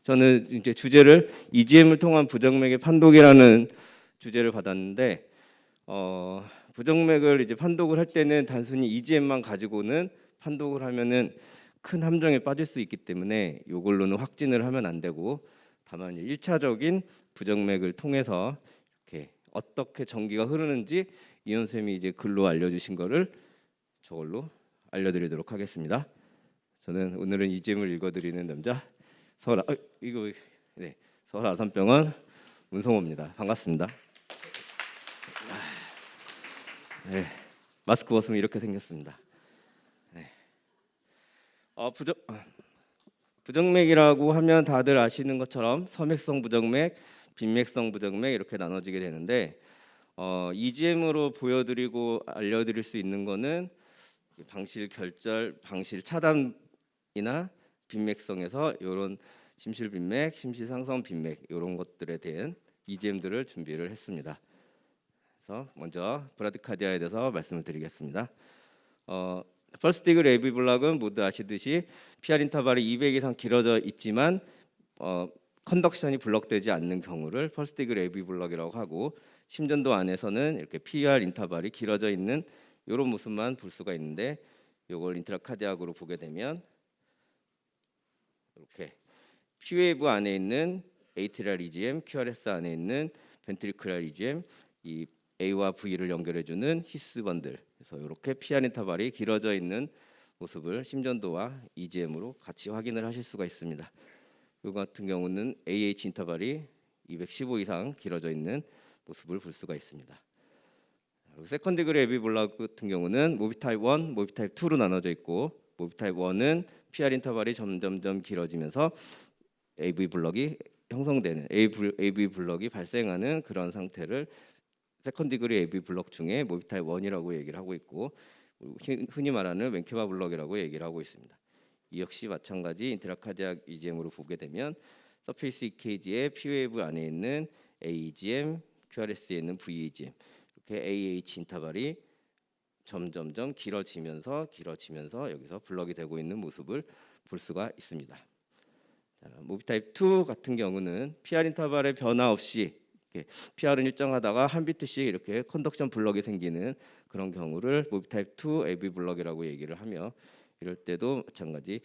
저는 이제 주제를 EGM을 통한 부정맥의 판독이라는 주제를 받았는데 부정맥을 이제 판독을 할 때는 단순히 EGM만 가지고는 판독을 하면은 큰 함정에 빠질 수 있기 때문에 이걸로는 확진을 하면 안 되고 다만 1차적인 부정맥을 통해서 이렇게 어떻게 전기가 흐르는지 이현 쌤이 이제 글로 알려주신 거를 저걸로 알려드리도록 하겠습니다. 저는 오늘은 EGM을 읽어드리는 남자 서울 서울 아산병원 문성호입니다. 반갑습니다. 네, 마스크 벗으면 이렇게 생겼습니다. 네. 부정맥이라고 하면 다들 아시는 것처럼 섬액성 부정맥, 빈맥성 부정맥 이렇게 나눠지게 되는데 EGM으로 보여드리고 알려드릴 수 있는 거는 방실 결절, 방실 차단이나 빈맥성에서 이런 심실 빈맥, 심실 상성 빈맥 이런 것들에 대한 EGM들을 준비를 했습니다. 그래서 먼저 브라디카디아에 대해서 말씀을 드리겠습니다. 퍼스트 디그리 AV 블락은 모두 아시듯이 PR 인터벌이 200 이상 길어져 있지만 컨덕션이 블럭되지 않는 경우를 퍼스트 디그리 AV 블락이라고 하고, 심전도 안에서는 이렇게 PR 인터벌이 길어져 있는 이런 모습만 볼 수가 있는데, 이걸 인트라카디악으로 보게 되면 이렇게 P웨이브 안에 있는 에이트리얼 EGM, QRS 안에 있는 벤트리큘러 EGM, 이 A와 V를 연결해주는 히스 번들, 그래서 이렇게 PR 인터벌이 길어져 있는 모습을 심전도와 EGM으로 같이 확인을 하실 수가 있습니다. 이 같은 경우는 AH 인터벌이 215 이상 길어져 있는 모습을 볼 수가 있습니다. 세컨드 디그리 AV 블락 같은 경우는 모비 타입 1, 모비 타입 2로 나눠져 있고, 모비 타입 1은 PR 인터벌이 점점점 길어지면서 AV 블럭이 형성되는 AV 블럭이 발생하는 그런 상태를 세컨드 디그리 AV 블럭 중에 모비 타입 1이라고 얘기를 하고 있고, 흔히 말하는 웬케바 블럭이라고 얘기를 하고 있습니다. 이 역시 마찬가지 인트라카디악 EGM으로 보게 되면 서페이스 EKG의 P웨이브 안에 있는 AEGM, QRS에 있는 VEGM, 이렇게 AH 인터벌이 점점점 길어지면서 여기서 블럭이 되고 있는 모습을 볼 수가 있습니다. 모비 타입 2 같은 경우는 PR 인터벌의 변화 없이 PR은 일정하다가 한 비트씩 이렇게 컨덕션 블럭이 생기는 그런 경우를 모비 타입 2 AV 블럭이라고 얘기를 하며, 이럴 때도 마찬가지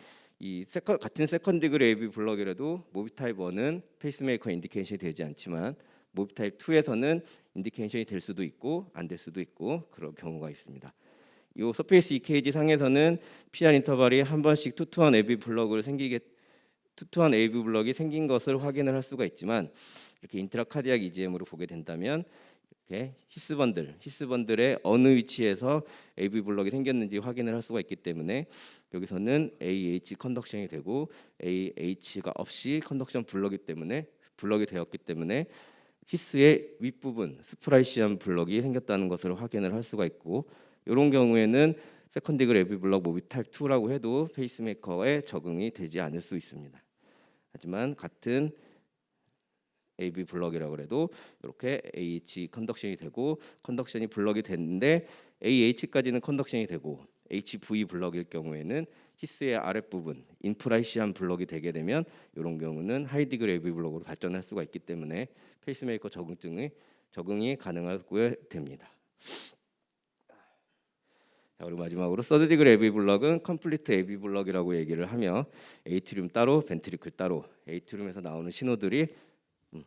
같은 세컨드 디그리 AV 블럭이라도 모비 타입 1은 페이스메이커 인디케이션이 되지 않지만 모비 타입 2에서는 인디케이션이 될 수도 있고 안 될 수도 있고 그런 경우가 있습니다. 이 서페이스 EKG 상에서는 PR 인터벌이 한 번씩 투투한 AV 블럭이 생긴 것을 확인을 할 수가 있지만, 이렇게 인트라카디악 EGM으로 보게 된다면 이렇게 히스 번들의 어느 위치에서 AV 블럭이 생겼는지 확인을 할 수가 있기 때문에 여기서는 AH 컨덕션이 되고 AH가 없이 컨덕션 블럭이 되었기 때문에 히스의 윗부분 스프라이시안 블럭이 생겼다는 것을 확인을 할 수가 있고, 이런 경우에는 세컨드 디그리 AV 블럭 모비 타입 2라고 해도 페이스메이커에 적응이 되지 않을 수 있습니다. 하지만 같은 AV 블럭이라고 해도 이렇게 AH 컨덕션이 되고 컨덕션이 블럭이 됐는데 AH까지는 컨덕션이 되고 HV 블럭일 경우에는 히스의 아랫부분 인프라이시안 블럭이 되게 되면 이런 경우는 하이 디그리 AV 블럭으로 발전할 수가 있기 때문에 페이스메이커 적응이 가능하게 됩니다. 그리고 마지막으로 서드 디그리 AV 블럭은 컴플리트 AV 블럭이라고 얘기를 하며, 에이트리움 따로 벤트리클 따로, 에이트리움에서 나오는 신호들이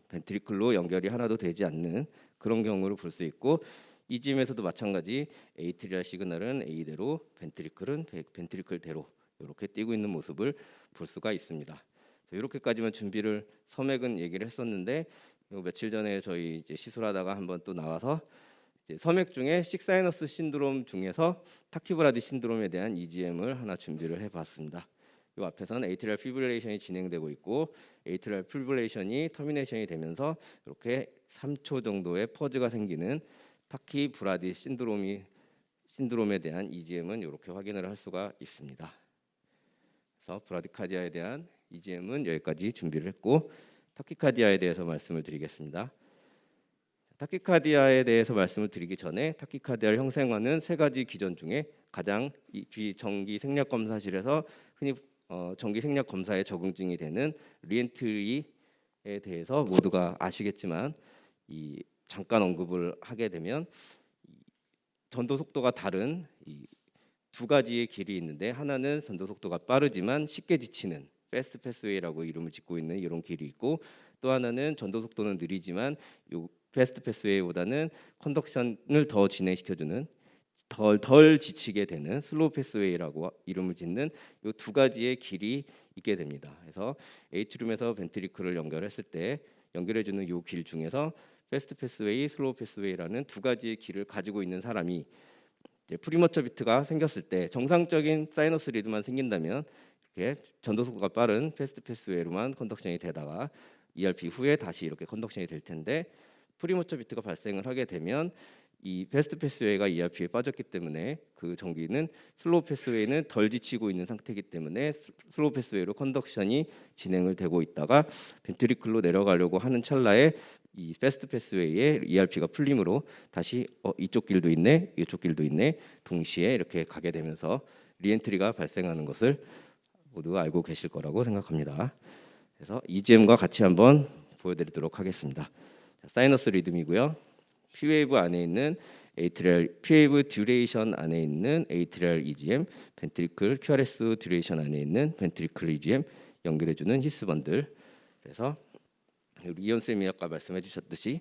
벤트리클로 연결이 하나도 되지 않는 그런 경우를 볼 수 있고, EGM에서도 마찬가지 에이트리얼 시그널은 A대로, 벤트리클은 벤트리클대로 이렇게 띄고 있는 모습을 볼 수가 있습니다. 이렇게까지만 준비를 섬액은 얘기를 했었는데, 며칠 전에 저희 이제 시술하다가 한번 또 나와서 섬액 중에 식사이너스 신드롬 중에서 타키브라디 신드롬에 대한 EGM을 하나 준비를 해봤습니다. 이 앞에서는 에이트리얼 피브릴레이션이 진행되고 있고, 에이트리얼 피브릴레이션이 터미네이션이 되면서 이렇게 3초 정도의 퍼즈가 생기는 타키브라디 신드롬에 대한 EGM은 이렇게 확인을 할 수가 있습니다. 그래서 브라디카디아에 대한 EGM은 여기까지 준비를 했고, 타키카디아에 대해서 말씀을 드리겠습니다. 타키카디아에 대해서 말씀을 드리기 전에 타키카디아를 형성하는 세 가지 기전 중에 가장 비정기 생략 검사실에서 흔히 정기 생략 검사에 적응증이 되는 리엔트리에 대해서 모두가 아시겠지만 이 잠깐 언급을 하게 되면 전도 속도가 다른 이 두 가지의 길이 있는데, 하나는 전도 속도가 빠르지만 쉽게 지치는 패스트 패스웨이라고 이름을 짓고 있는 이런 길이 있고, 또 하나는 전도 속도는 느리지만 요 패스트 패스웨이보다는 컨덕션을 더 진행시켜주는 덜 지치게 되는 슬로우 패스웨이라고 이름을 짓는 이 두 가지의 길이 있게 됩니다. 그래서 에이트리움에서 벤트리클을 연결했을 때 연결해주는 이 길 중에서 패스트 패스웨이, 슬로우 패스웨이라는 두 가지의 길을 가지고 있는 사람이 프리머처 비트가 생겼을 때 정상적인 사이너스 리드만 생긴다면 이렇게 전도 속도가 빠른 패스트 패스웨이로만 컨덕션이 되다가 ERP 후에 다시 이렇게 컨덕션이 될 텐데, 프리머처 비트가 발생을 하게 되면 이 패스트 패스웨이가 ERP에 빠졌기 때문에 그 전기는 슬로우 패스웨이는 덜 지치고 있는 상태이기 때문에 슬로우 패스웨이로 컨덕션이 진행을 되고 있다가 벤트리클로 내려가려고 하는 찰나에 이 패스트 패스웨이에 ERP가 풀림으로 다시 이쪽 길도 있네, 이쪽 길도 있네, 동시에 이렇게 가게 되면서 리엔트리가 발생하는 것을 모두 알고 계실 거라고 생각합니다. 그래서 EGM과 같이 한번 보여드리도록 하겠습니다. 사이너스 리듬이고요. P웨이브 안에 있는 에이트리얼, P웨이브 듀레이션 안에 있는 에이트리얼 EGM, 벤트리클 QRS 듀레이션 안에 있는 벤트리클 EGM 연결해주는 히스 번들. 그래서 우리 이현 쌤이 아까 말씀해 주셨듯이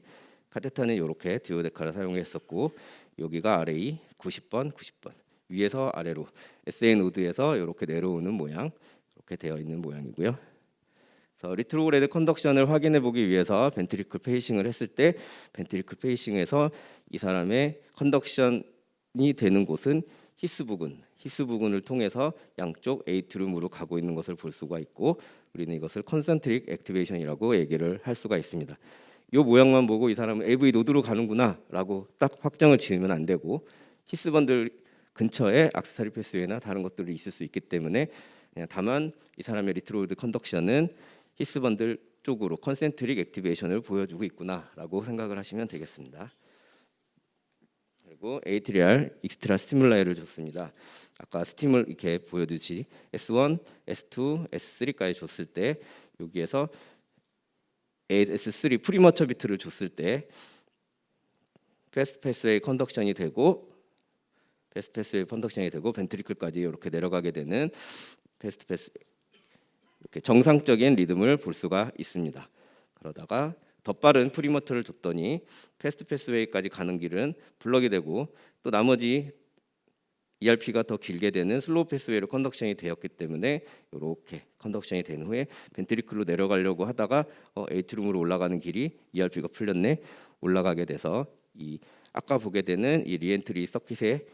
카테타는 이렇게 디오데카를 사용했었고, 여기가 RA 90번 위에서 아래로 SA 노드에서 이렇게 내려오는 모양, 이렇게 되어 있는 모양이고요. 리트로그레드 컨덕션을 확인해 보기 위해서 벤트리클 페이싱을 했을 때 벤트리클 페이싱에서 이 사람의 컨덕션이 되는 곳은 히스 부근을 통해서 양쪽 에이트룸으로 가고 있는 것을 볼 수가 있고, 우리는 이것을 컨센트릭 액티베이션이라고 얘기를 할 수가 있습니다. 이 모양만 보고 이 사람은 AV 노드로 가는구나라고 딱 확정을 지으면 안 되고, 히스 번들 근처에 악세사리 패스웨이나 다른 것들이 있을 수 있기 때문에 그냥 다만 이 사람의 리트로그레드 컨덕션은 히스 번들 쪽으로 컨센트릭 액티베이션을 보여주고 있구나라고 생각을 하시면 되겠습니다. 그리고 에이트리얼 익스트라 스티뮬라이를 줬습니다. 아까 스팀을 이렇게 보여듯이 S1, S2, S3까지 줬을 때 여기에서 S3 프리머처 비트를 줬을 때 패스트 패스웨이 컨덕션이 되고 벤트리클까지 이렇게 내려가게 되는 패스트 패스 이렇게 정상적인 리듬을 볼 수가 있습니다. 그러다가 더 빠른 프리머터를 줬더니 패스트 패스웨이까지 가는 길은 블럭이 되고, 또 나머지 ERP가 더 길게 되는 슬로우 패스웨이로 컨덕션이 되었기 때문에 이렇게 컨덕션이 된 후에 벤트리클로 내려가려고 하다가 에이트룸으로 올라가는 길이 ERP가 풀렸네, 올라가게 돼서 이 아까 보게 되는 이 리엔트리 서킷의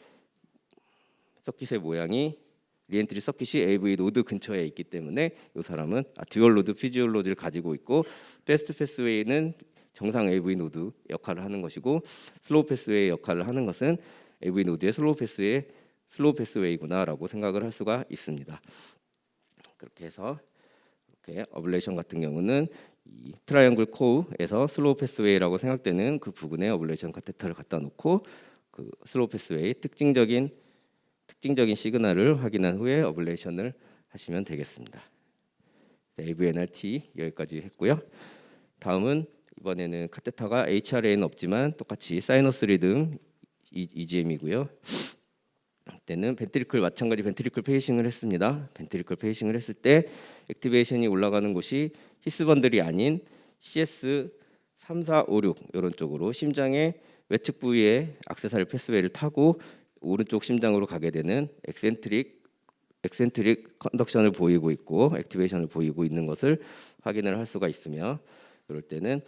모양이 리엔트리 서킷이 AV 노드 근처에 있기 때문에 이 사람은 듀얼 로드 피지얼 로드를 가지고 있고, 패스트 패스웨이는 정상 AV 노드 역할을 하는 것이고, 슬로우 패스웨이 역할을 하는 것은 AV 노드의 슬로우 패스웨이구나라고 생각을 할 수가 있습니다. 그렇게 해서 이렇게 어블레이션 같은 경우는 이 트라이앵글 코어에서 슬로우 패스웨이라고 생각되는 그 부분에 어블레이션 카테터를 갖다 놓고 그 슬로우 패스웨이 특징적인 시그널을 확인한 후에 어블레이션을 하시면 되겠습니다. AVNRT 여기까지 했고요. 다음은 이번에는 카테터가 HRA는 없지만 똑같이 사이너스 리듬 EGM이고요. 그때는 마찬가지 벤트리클 페이싱을 했습니다. 벤트리클 페이싱을 했을 때 액티베이션이 올라가는 곳이 히스 번들이 아닌 CS 3, 4, 5, 6 이런 쪽으로 심장의 외측 부위에 악세사리 패스웨이를 타고 오른쪽 심장으로 가게 되는 엑센트릭 컨덕션을 보이고 있고 액티베이션을 보이고 있는 것을 확인을 할 수가 있으며, 이럴 때는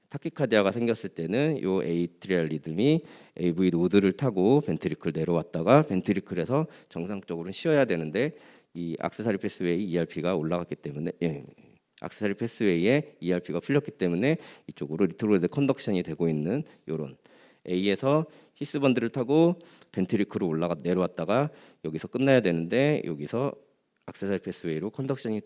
타키카디아가 생겼을 때는 이 에이트리얼 리듬이 AV 노드를 타고 벤트리클 내려왔다가 벤트리클에서 정상적으로는 쉬어야 되는데 이 악세사리 패스웨이 ERP가 올라갔기 때문에 악세사리 패스웨이에 ERP가 풀렸기 때문에 이쪽으로 리트로그레드 컨덕션이 되고 있는 이런 A에서 히스 번들을 타고 벤트리클로 내려왔다가 여기서 끝나야 되는데 여기서 악세사리 패스웨이로 컨덕션이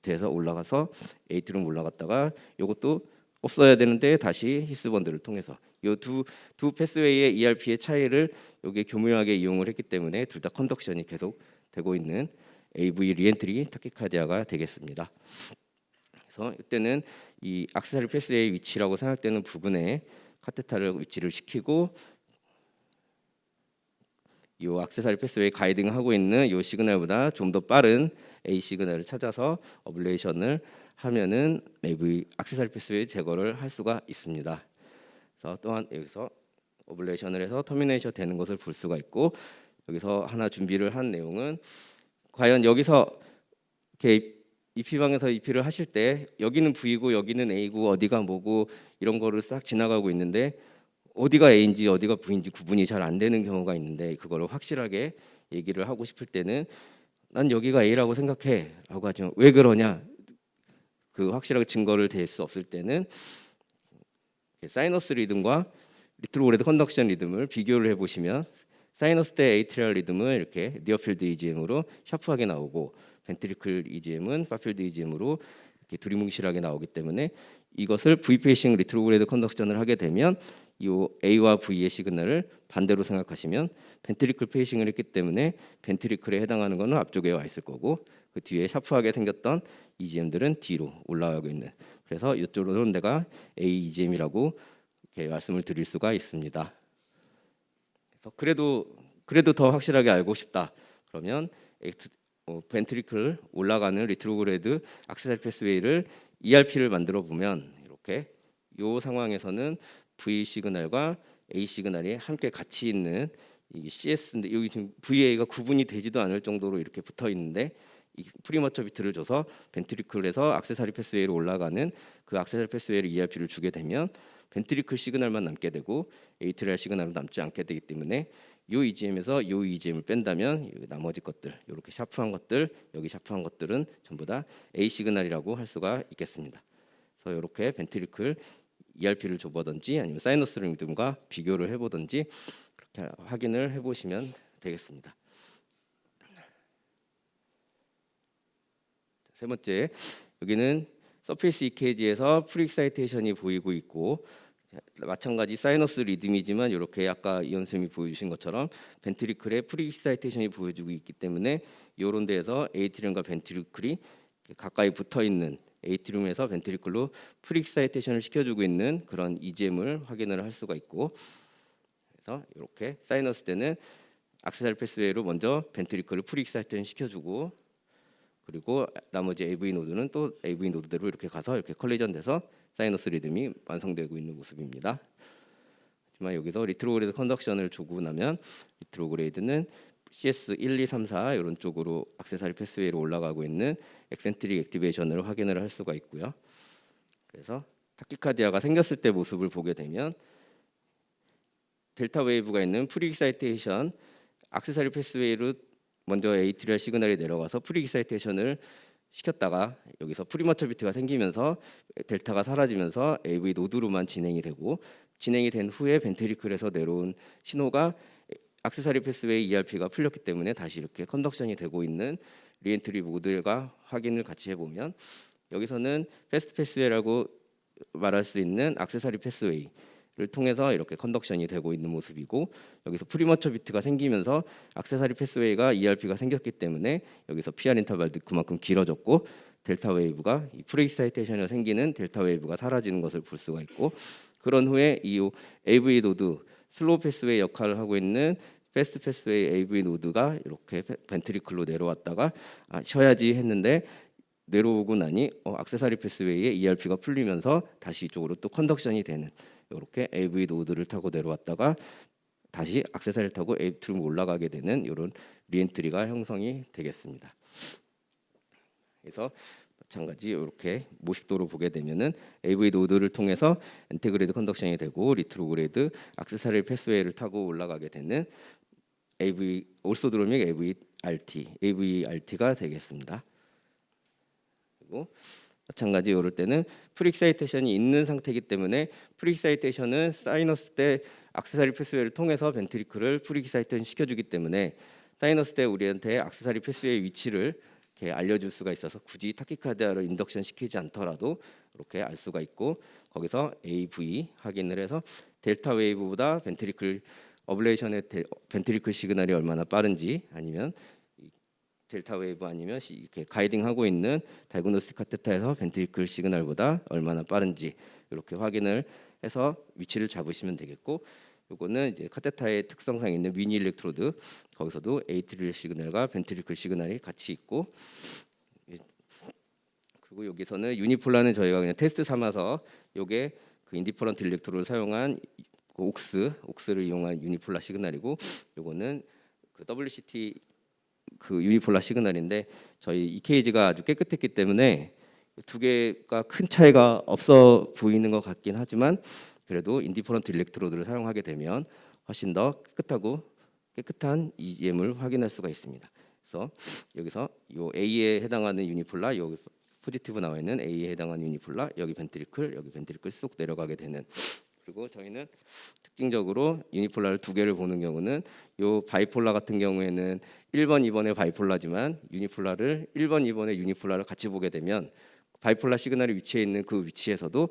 돼서 올라가서 에이트룸 올라갔다가 이것도 없어야 되는데 다시 히스 번들을 통해서 이 두 패스웨이의 ERP의 차이를 여기에 교묘하게 이용을 했기 때문에 둘 다 컨덕션이 계속 되고 있는 AV 리엔트리 타키카디아가 되겠습니다. 그래서 이때는 이 악세사리 패스웨이 위치라고 생각되는 부분에 카테타를 위치를 시키고 이 악세사리 패스웨이 가이딩하고 있는 이 시그널보다 좀 더 빠른 A 시그널을 찾아서 어블레이션을 하면은 AV 악세사리 패스웨이 제거를 할 수가 있습니다. 그래서 또한 여기서 어블레이션을 해서 터미네이션 되는 것을 볼 수가 있고, 여기서 하나 준비를 한 내용은 과연 여기서 이렇게 EP방에서 EP를 하실 때 여기는 V고 여기는 A고 어디가 뭐고 이런 거를 싹 지나가고 있는데 어디가 A인지 어디가 V인지 구분이 잘 안 되는 경우가 있는데, 그거를 확실하게 얘기를 하고 싶을 때는 난 여기가 A라고 생각해 라고 하죠. 왜 그러냐, 그 확실하게 증거를 댈 수 없을 때는 사이너스 리듬과 리트로그레이드 컨덕션 리듬을 비교를 해보시면 사이너스 때 에이트리얼 리듬은 이렇게 니어필드 EGM으로 샤프하게 나오고 벤트리클 EGM은 파필드 EGM으로 이렇게 두리뭉실하게 나오기 때문에 이것을 V 페이싱 리트로그레이드 컨덕션을 하게 되면 이 A와 V의 시그널을 반대로 생각하시면 벤트리클 페이싱을 했기 때문에 벤트리클에 해당하는 것은 앞쪽에 와 있을 거고 그 뒤에 샤프하게 생겼던 EGM들은 뒤로 올라가고 있는, 그래서 이쪽으로 데가 A EGM이라고 이렇게 말씀을 드릴 수가 있습니다. 그래서 그래도 더 확실하게 알고 싶다 그러면 벤트리클 올라가는 리트로그레이드 악세사리 패스웨이를 ERP를 만들어 보면 이렇게 이 상황에서는 V 시그널과 A 시그널이 함께 같이 있는 이 CS인데 여기 지금 VA가 구분이 되지도 않을 정도로 이렇게 붙어 있는데 이 프리머처 비트를 줘서 벤트리클에서 악세사리 패스웨이로 올라가는 그 악세사리 패스웨이를 ERP를 주게 되면 벤트리클 시그널만 남게 되고 에이트리얼 시그널은 남지 않게 되기 때문에 이 EGM에서 이 EGM을 뺀다면 나머지 것들 이렇게 샤프한 것들 여기 샤프한 것들은 전부 다 A 시그널이라고 할 수가 있겠습니다. 그래서 이렇게 벤트리클 ERP를 줘보든지 아니면 사이너스 리듬과 비교를 해보든지 그렇게 확인을 해보시면 되겠습니다. 세 번째, 여기는 서페이스 EKG에서 프리익사이테이션이 보이고 있고 마찬가지 사이너스 리듬이지만 이렇게 아까 이현 쌤이 보여주신 것처럼 벤트리클에 프리익사이테이션이 보여주고 있기 때문에 이런 데에서 에이트리움과 벤트리클이 가까이 붙어 있는 에이트리움에서 벤트리클로 프리익사이테이션을 시켜주고 있는 그런 EGM을 확인을 할 수가 있고, 그래서 이렇게 사이너스 때는 악세사리 패스웨이로 먼저 벤트리클을 프리익사이테이션 시켜주고 그리고 나머지 AV 노드는 또 AV 노드대로 이렇게 가서 이렇게 컬리전돼서 사이너스 리듬이 완성되고 있는 모습입니다. 하지만 여기서 리트로그레이드 컨덕션을 주고 나면 리트로그레이드는 CS 1, 2, 3, 4 이런 쪽으로 악세사리 패스웨이로 올라가고 있는 엑센트릭 액티베이션을 확인을 할 수가 있고요. 그래서 타키카디아가 생겼을 때 모습을 보게 되면 델타 웨이브가 있는 프리익사이테이션 악세사리 패스웨이로 먼저 에이트리얼 시그널이 내려가서 프리익사이테이션을 시켰다가 여기서 프리머처 비트가 생기면서 델타가 사라지면서 AV 노드로만 진행이 되고 진행이 된 후에 벤트리클에서 내려온 신호가 악세사리 패스웨이 ERP가 풀렸기 때문에 다시 이렇게 컨덕션이 되고 있는 리엔트리 모델과 확인을 같이 해보면 여기서는 패스트 패스웨이라고 말할 수 있는 악세사리 패스웨이를 통해서 이렇게 컨덕션이 되고 있는 모습이고 여기서 프리머처 비트가 생기면서 악세사리 패스웨이가 ERP가 생겼기 때문에 여기서 PR 인터벌도 그만큼 길어졌고 델타 웨이브가 이 프리익사이테이션이 생기는 델타 웨이브가 사라지는 것을 볼 수가 있고, 그런 후에 이 AV 노드 슬로우 패스웨이 역할을 하고 있는 패스트 패스웨이 AV 노드가 이렇게 벤트리클로 내려왔다가 쉬어야지 했는데 내려오고 나니 악세사리 패스웨이의 ERP가 풀리면서 다시 이쪽으로 또 컨덕션이 되는 이렇게 AV 노드를 타고 내려왔다가 다시 악세사리를 타고 에이트로 올라가게 되는 이런 리엔트리가 형성이 되겠습니다. 그래서 마찬가지 이렇게 모식도로 보게 되면은 AV 노드를 통해서 인테그레이드 컨덕션이 되고 리트로그레이드 악세사리 패스웨이를 타고 올라가게 되는 AV 올소드로믹 AVRT가 되겠습니다. 그리고 마찬가지 이럴 때는 프리익사이테이션이 있는 상태이기 때문에 프리익사이테이션은 사이너스 때 악세사리 패스웨이를 통해서 벤트리클을 프리익사이테이션 시켜주기 때문에 사이너스 때 우리한테 악세사리 패스웨이 위치를 이렇게 알려줄 수가 있어서 굳이 타키카디아를 인덕션 시키지 않더라도 이렇게 알 수가 있고 거기서 AV 확인을 해서 델타 웨이브보다 벤트리클 어블레이션의 벤트리클 시그널이 얼마나 빠른지 아니면 델타 웨이브 아니면 이렇게 가이딩하고 있는 다이그노스틱 카테터에서 벤트리클 시그널보다 얼마나 빠른지 이렇게 확인을 해서 위치를 잡으시면 되겠고, 요거는 이제 카테터의 특성상 있는 미니 일렉트로드, 거기서도 에이트리얼 시그널과 벤트리클 시그널이 같이 있고, 그리고 여기서는 유니폴라는 저희가 그냥 테스트 삼아서 요게 그 인디퍼런트 일렉트로드를 사용한 그 옥스를 이용한 유니폴라 시그널이고, 요거는 그 WCT 그 유니폴라 시그널인데, 저희 EKG가 아주 깨끗했기 때문에 두 개가 큰 차이가 없어 보이는 것 같긴 하지만, 그래도 인디퍼런트 일렉트로드를 사용하게 되면 훨씬 더 깨끗한 EGM을 확인할 수가 있습니다. 그래서 여기서 요 A에 해당하는 유니폴라, 여기 포지티브 나와 있는 A에 해당하는 유니폴라, 여기 벤트리클 쑥 내려가게 되는. 그리고 저희는 특징적으로 유니폴라를 두 개를 보는 경우는, 요 바이폴라 같은 경우에는 1번, 2번의 바이폴라지만 유니폴라를 1번, 2번의 유니폴라를 같이 보게 되면 바이폴라 시그널이 위치해 있는 그 위치에서도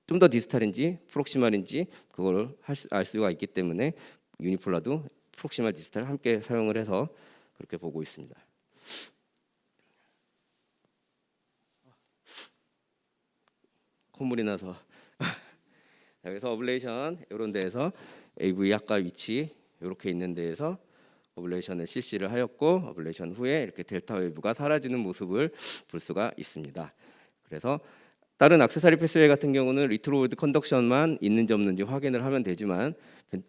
좀 더 디스탈인지 프록시말인지 그걸 알 수가 있기 때문에 유니폴라도 프록시말 디스탈 함께 사용을 해서 그렇게 보고 있습니다. 콧물이 나서 그래서 어블레이션 이런 데에서 AV 약과 위치 이렇게 있는 데에서 어블레이션을 실시를 하였고, 어블레이션 후에 이렇게 델타 웨이브가 사라지는 모습을 볼 수가 있습니다. 그래서 다른 액세서리 패스웨이 같은 경우는 리트로드 컨덕션만 있는지 없는지 확인을 하면 되지만,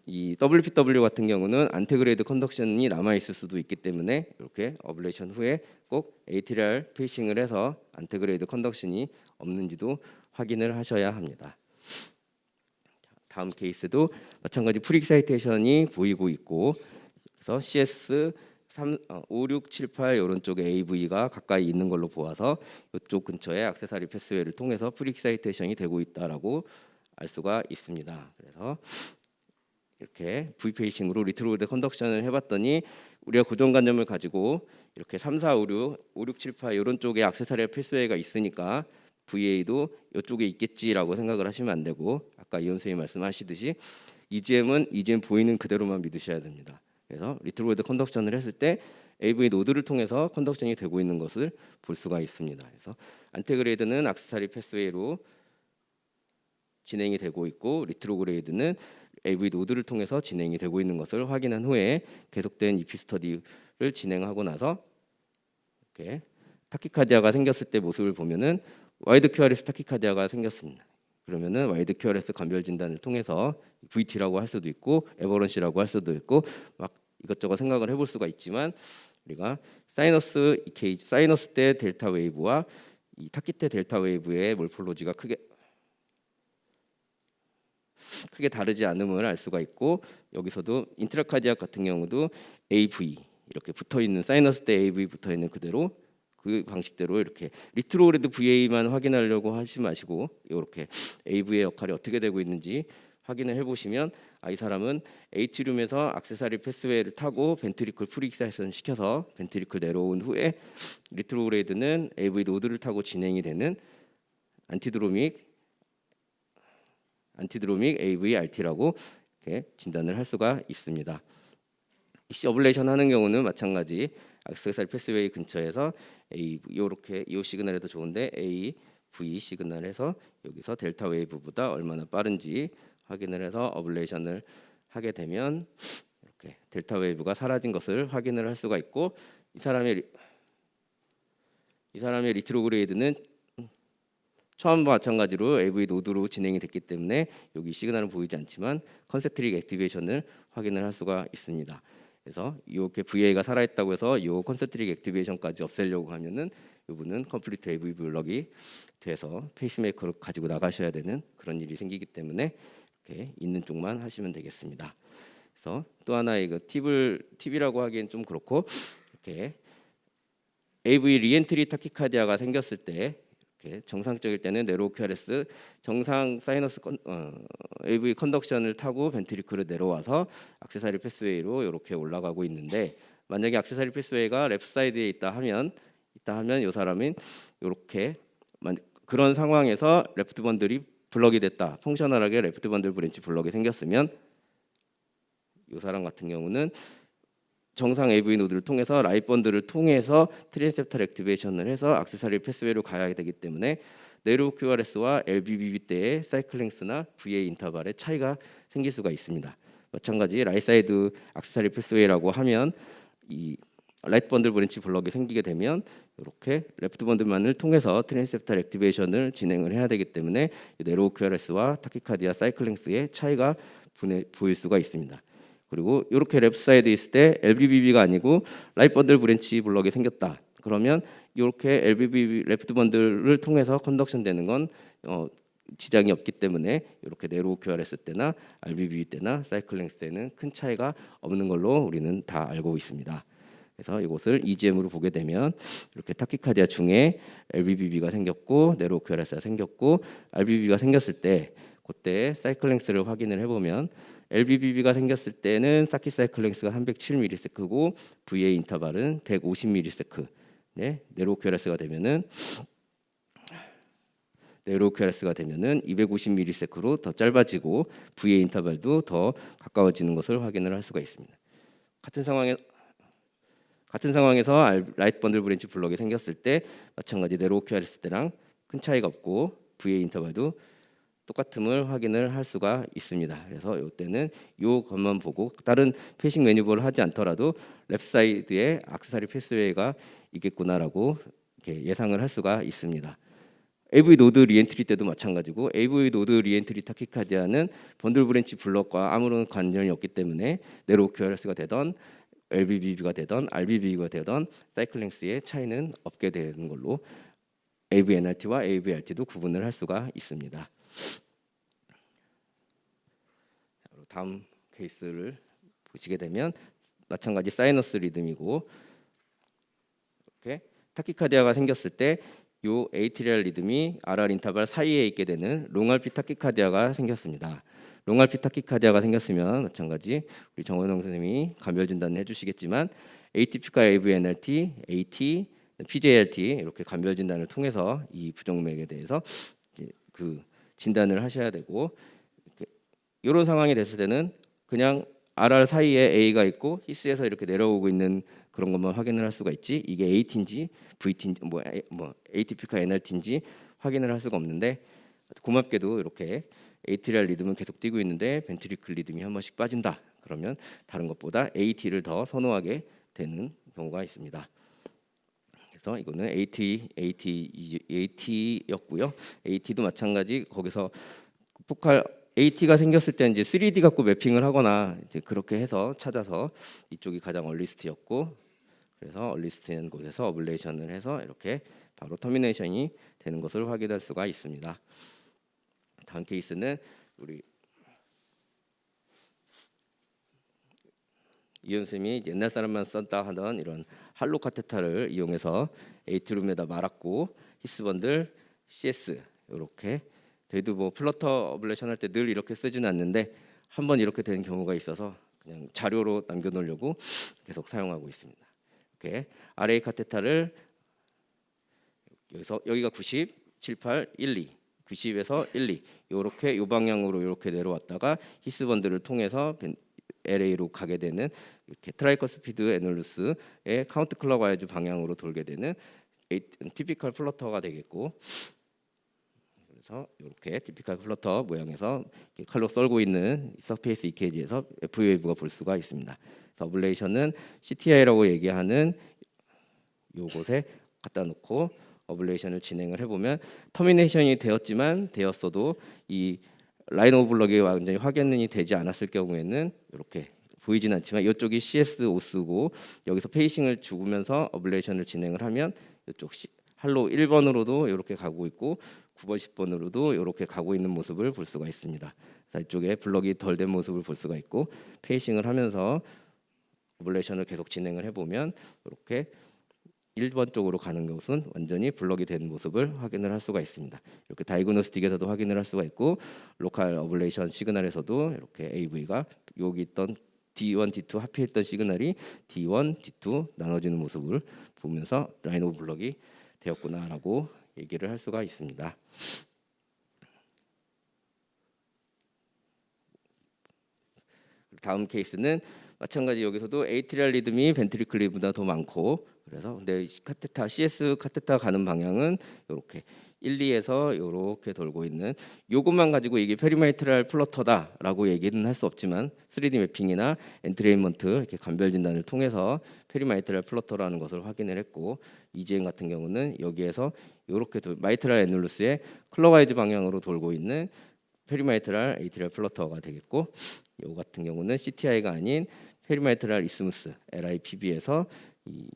이 WPW 같은 경우는 안테그레이드 컨덕션이 남아 있을 수도 있기 때문에 이렇게 어블레이션 후에 꼭 에이트리얼 페이싱을 해서 안테그레이드 컨덕션이 없는지도 확인을 하셔야 합니다. 다음 케이스도 마찬가지 프리익사이테이션이 보이고 있고, 그래서 CS 5, 6, 7, 8 이런 쪽에 AV가 가까이 있는 걸로 보아서 이쪽 근처에 액세서리 패스웨이를 통해서 프리익사이테이션이 되고 있다라고 알 수가 있습니다. 그래서 이렇게 V 페이싱으로 리트로드 컨덕션을 해봤더니, 우리가 고정관념을 가지고 이렇게 3, 4, 5, 6, 7, 8 이런 쪽에 액세서리 패스웨이가 있으니까 VA도 이쪽에 있겠지라고 생각을 하시면 안 되고, 아까 이온 선생님이 말씀하시듯이 EGM은 EGM 보이는 그대로만 믿으셔야 됩니다. 그래서 리트로드 컨덕션을 했을 때 AV 노드를 통해서 컨덕션이 되고 있는 것을 볼 수가 있습니다. 그래서 안테그레이드는 액세서리 패스웨이로 진행이 되고 있고, 리트로그레이드는 AV 노드를 통해서 진행이 되고 있는 것을 확인한 후에 계속된 EP 스터디를 진행하고 나서 이렇게 타키카디아가 생겼을 때 모습을 보면은 와이드 QRS 타키카디아가 생겼습니다. 그러면은 와이드 QRS 감별 진단을 통해서 VT라고 할 수도 있고 에버런시라고 할 수도 있고 막 이것저것 생각을 해볼 수가 있지만, 우리가 사이너스 EKG, 사이너스 때 델타 웨이브와 이 타키 때 델타 웨이브의 몰폴로지가 크게 다르지 않음을 알 수가 있고, 여기서도 인트라카디악 같은 경우도 AV 이렇게 붙어 있는, 사이너스 때 AV 붙어 있는 그대로 그 방식대로 이렇게 리트로그레이드 VA만 확인하려고 하지 마시고 이렇게 AV의 역할이 어떻게 되고 있는지 확인을 해보시면, 이 사람은 에이트리움에서 액세서리 패스웨이를 타고 벤트리클 프리익사이션 시켜서 벤트리클 내려온 후에 리트로그레이드는 AV 노드를 타고 진행이 되는 안티드로믹 AVRT라고 이렇게 진단을 할 수가 있습니다. 어블레이션 하는 경우는 마찬가지 액세서리 패스웨이 근처에서 이렇게 이 시그널에도 좋은데 AV 시그널에서 여기서 델타 웨이브보다 얼마나 빠른지 확인을 해서 어블레이션을 하게 되면 이렇게 델타 웨이브가 사라진 것을 확인을 할 수가 있고, 이 사람의 리트로그레이드는 처음과 마찬가지로 AV 노드로 진행이 됐기 때문에 여기 시그널은 보이지 않지만 컨센트릭 액티베이션을 확인을 할 수가 있습니다. 그래서 이렇게 VA가 살아있다고 해서 이 컨센트릭 액티베이션까지 없애려고 하면은 이분은 컴플리트 AV 블럭이 돼서 페이스메이커를 가지고 나가셔야 되는 그런 일이 생기기 때문에 이렇게 있는 쪽만 하시면 되겠습니다. 그래서 또 하나 이거 팁이라고 하기엔 좀 그렇고, 이렇게 AV 리엔트리 타키카디아가 생겼을 때 이렇게 정상적일 때는 네로우 QRS 정상 사이너스 AV 컨덕션을 타고 벤트리클을 내려와서 액세서리 패스웨이로 이렇게 올라가고 있는데, 만약에 액세서리 패스웨이가 레프트 사이드에 있다 하면 이 사람은 이렇게 그런 상황에서 레프트 번들이 블럭이 됐다, 펑셔널하게 레프트 번들 브랜치 블럭이 생겼으면 이 사람 같은 경우는 정상 AV 노드를 통해서 라이트 번들을 통해서 트랜스셉터 액티베이션을 해서 액세서리 패스웨이로 가야 되기 때문에 네로우 QRS와 LBBB 때의 사이클 랭스나 VA 인터벌의 차이가 생길 수가 있습니다. 마찬가지 라이트 사이드 액세서리 패스웨이라고 하면 이 라이트 번들 브랜치 블럭이 생기게 되면 이렇게 레프트 번들만을 통해서 트랜스셉터 액티베이션을 진행을 해야 되기 때문에 네로우 QRS와 타키카디아 사이클 랭스의 차이가 보일 수가 있습니다. 그리고 이렇게 레프트 사이드에 있을 때 LBBB가 아니고 라이트 번들 브랜치 블럭이 생겼다. 그러면 이렇게 LBB 레프트 번들을 통해서 컨덕션 되는 건 지장이 없기 때문에 이렇게 네로우 QRS 때나 RBB 때나 사이클 랭스 때는 큰 차이가 없는 걸로 우리는 다 알고 있습니다. 그래서 이것을 EGM으로 보게 되면 이렇게 타키카디아 중에 LBBB가 생겼고 네로우 QRS가 생겼고 RBB가 생겼을 때 그때 사이클 랭스를 확인을 해보면 LBBB가 생겼을 때는 사키 사이클 랭스가 307ms고 VA 인터벌은 150ms. 네, 네로우 QRS가 되면은 250ms로 더 짧아지고 VA 인터벌도 더 가까워지는 것을 확인을 할 수가 있습니다. 같은 상황에서 라이트 번들 브랜치 블럭이 생겼을 때 마찬가지 네로우 QRS 때랑 큰 차이가 없고 VA 인터벌도 똑같음을 확인을 할 수가 있습니다. 그래서 이때는 이것만 보고 다른 패싱 매니버를 하지 않더라도 랩 사이드에 액세서리 패스웨이가 있겠구나라고 이렇게 예상을 할 수가 있습니다. AV 노드 리엔트리 때도 마찬가지고 AV 노드 리엔트리 타키카디아는 번들 브랜치 블럭과 아무런 관련이 없기 때문에 네로우 QRS가 되던 LBBB가 되던 RBB가 되던 사이클 랭스의 차이는 없게 되는 걸로 AVNRT와 AVRT도 구분을 할 수가 있습니다. 다음 케이스를 보시게 되면 마찬가지 사이너스 리듬이고 이렇게 타키카디아가 생겼을 때 요 에이트리얼 리듬이 RR 인터벌 사이에 있게 되는 롱RP 타키카디아가 생겼습니다. 롱RP 타키카디아가 생겼으면 마찬가지 우리 정원영 선생님이 감별 진단을 해주시겠지만 ATP과 AVNRT, AT, PJRT 이렇게 감별 진단을 통해서 이 부정맥에 대해서 그 진단을 하셔야 되고 이런 상황이 됐을 때는 그냥 RR 사이에 A가 있고 히스에서 이렇게 내려오고 있는 그런 것만 확인을 할 수가 있지 이게 AT인지 VT인지 뭐 ATP가 NRT인지 확인을 할 수가 없는데 고맙게도 이렇게 에이트리얼 리듬은 계속 뛰고 있는데 벤트리클 리듬이 한 번씩 빠진다. 그러면 다른 것보다 AT를 더 선호하게 되는 경우가 있습니다. 그래서 이거는 AT였고요. AT도 마찬가지 거기서 포칼 AT가 생겼을 때 이제 3D 갖고 매핑을 하거나 이제 그렇게 해서 찾아서 이쪽이 가장 얼리스트였고 그래서 얼리스트인 곳에서 어블레이션을 해서 이렇게 바로 터미네이션이 되는 것을 확인할 수가 있습니다. 다음 케이스는 우리 이현 쌤이 옛날 사람만 썼다 하던 이런 할로 카테타를 이용해서 에이트룸에다 말았고 히스번들 CS 이렇게 저희도 뭐 플러터 어블레이션 할 때 늘 이렇게 쓰지는 않는데 한번 이렇게 된 경우가 있어서 그냥 자료로 남겨놓으려고 계속 사용하고 있습니다. 이렇게 RA 카테타를 여기가 90, 78, 1, 2, 90에서 1, 2 이렇게 이 방향으로 이렇게 내려왔다가 히스번들을 통해서 LA로 가게 되는 이렇게 트라이커스피드 애널루스의 카운트 클럭와이즈 방향으로 돌게 되는 티피컬 플러터가 되겠고 그래서 이렇게 티피컬 플러터 모양에서 칼로 썰고 있는 서페이스 EKG에서 F웨이브가 볼 수가 있습니다. 어블레이션은 CTI라고 얘기하는 요곳에 갖다 놓고 어블레이션을 진행을 해보면 터미네이션이 되었어도 이 라인 오브 블럭이 완전히 확연히 되지 않았을 경우에는 이렇게 보이진 않지만 이쪽이 CS 오스고 여기서 페이싱을 죽으면서 어블레이션을 진행을 하면 이쪽 할로 1번으로도 이렇게 가고 있고 9번, 10번으로도 이렇게 가고 있는 모습을 볼 수가 있습니다. 이쪽에 블럭이 덜 된 모습을 볼 수가 있고 페이싱을 하면서 어블레이션을 계속 진행을 해보면 이렇게 1번 쪽으로 가는 것은 완전히 블럭이 된 모습을 확인을 할 수가 있습니다. 이렇게 다이그노스틱에서도 확인을 할 수가 있고 로컬 어블레이션 시그널에서도 이렇게 AV가 여기 있던 D1, D2 합의했던 시그널이 D1, D2 나눠지는 모습을 보면서 라인 오브 블럭이 되었구나라고 얘기를 할 수가 있습니다. 다음 케이스는 마찬가지 여기서도 에이트리얼 리듬이 벤트리클리보다 더 많고 그래서 근데 카테타 CS 카테타 가는 방향은 이렇게 1, 2에서 이렇게 돌고 있는 요것만 가지고 이게 페리마이트랄 플러터다라고 얘기는 할 수 없지만 3D 매핑이나 엔트레인먼트 이렇게 감별 진단을 통해서 페리마이트랄 플러터라는 것을 확인을 했고 EGM 같은 경우는 여기에서 이렇게 마이트랄 애눌루스의 클럭와이즈 방향으로 돌고 있는 페리마이트랄 에이트리얼 플러터가 되겠고 요 같은 경우는 CTI가 아닌 페리마이트랄 이스무스 LIPB에서 이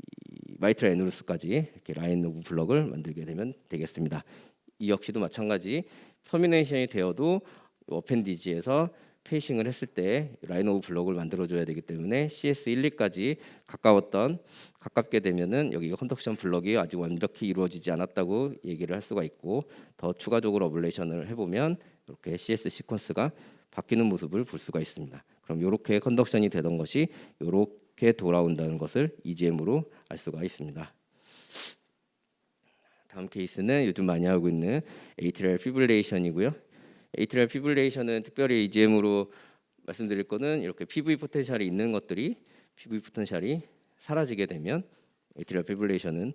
마이트랄 애누루스까지 이렇게 라인 오브 블럭을 만들게 되면 되겠습니다. 이 역시도 마찬가지 터미네이션이 되어도 어펜디지에서 페이싱을 했을 때 라인 오브 블럭을 만들어줘야 되기 때문에 CS 1, 2까지 가깝게 되면은 여기가 컨덕션 블럭이 아직 완벽히 이루어지지 않았다고 얘기를 할 수가 있고 더 추가적으로 어블레이션을 해보면 이렇게 CS 시퀀스가 바뀌는 모습을 볼 수가 있습니다. 그럼 이렇게 컨덕션이 되던 것이 이렇게 돌아온다는 것을 EGM으로 알 수가 있습니다. 다음 케이스는 요즘 많이 하고 있는 에이트리얼 피브릴레이션이고요. 에이트리얼 피브릴레이션은 특별히 EGM으로 말씀드릴 거는 이렇게 PV 포텐셜이 있는 것들이 PV 포텐셜이 사라지게 되면 에이트리얼 피브릴레이션은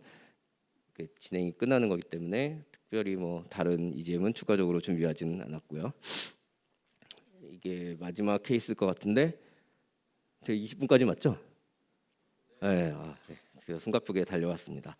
진행이 끝나는 거기 때문에 특별히 뭐 다른 EGM은 추가적으로 준비하지는 않았고요. 이게 마지막 케이스일 것 같은데 제 20분까지 맞죠? 네, 네. 숨가쁘게 달려왔습니다.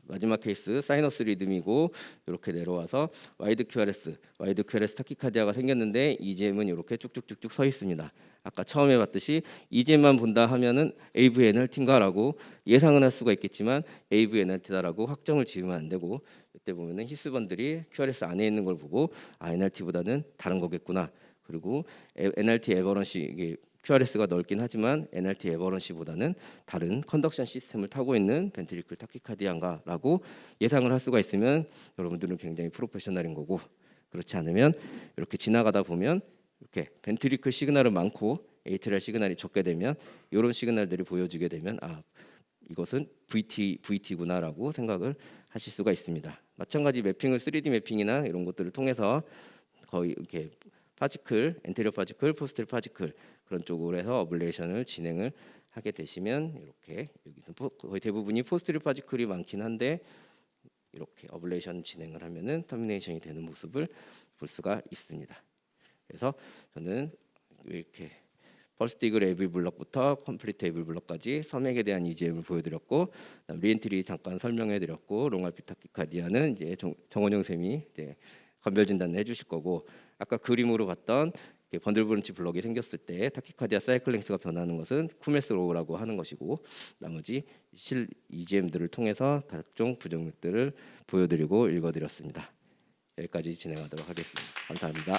마지막 케이스 사이너스 리듬이고 이렇게 내려와서 와이드 QRS 타키카디아가 생겼는데 EGM은 이렇게 쭉쭉쭉쭉 서 있습니다. 아까 처음에 봤듯이 EGM만 본다 하면은 AV NRT인가라고 예상은 할 수가 있겠지만 AV NRT다라고 확정을 지으면 안 되고 이때 보면은 히스번들이 QRS 안에 있는 걸 보고 NRT보다는 다른 거겠구나. 그리고 NRT 에버런시 이게 QRS가 넓긴 하지만 NRT 에버런시보다는 다른 컨덕션 시스템을 타고 있는 벤트리클 타키카디아인가라고 예상을 할 수가 있으면 여러분들은 굉장히 프로페셔널인 거고 그렇지 않으면 이렇게 지나가다 보면 이렇게 벤트리클 시그널은 많고 에이트리얼 시그널이 적게 되면 이런 시그널들이 보여지게 되면 이것은 VT구나라고 생각을 하실 수가 있습니다. 마찬가지 매핑을 3D 매핑이나 이런 것들을 통해서 거의 이렇게 파지클, 엔테리어 파지클, 포스테리어 파지클 그런 쪽으로 해서 어블레이션을 진행을 하게 되시면 이렇게 여기서 거의 대부분이 포스테리어 파지클이 많긴 한데 이렇게 어블레이션 진행을 하면은 터미네이션이 되는 모습을 볼 수가 있습니다. 그래서 저는 이렇게 퍼스트 이글 에이블 블럭부터 컴플리트 에이블 블럭까지 섬액에 대한 EGM을 보여드렸고 리엔트리 잠깐 설명해드렸고 롱알피타키카디아는 이제 정원영 쌤이 이제 건별 진단을 해주실 거고 아까 그림으로 봤던 번들 브런치 블럭이 생겼을 때 타키카디아 사이클 랭스가 변하는 것은 쿠메스 로우라고 하는 것이고 나머지 실 EGM들을 통해서 각종 부정맥들을 보여드리고 읽어드렸습니다. 여기까지 진행하도록 하겠습니다. 감사합니다.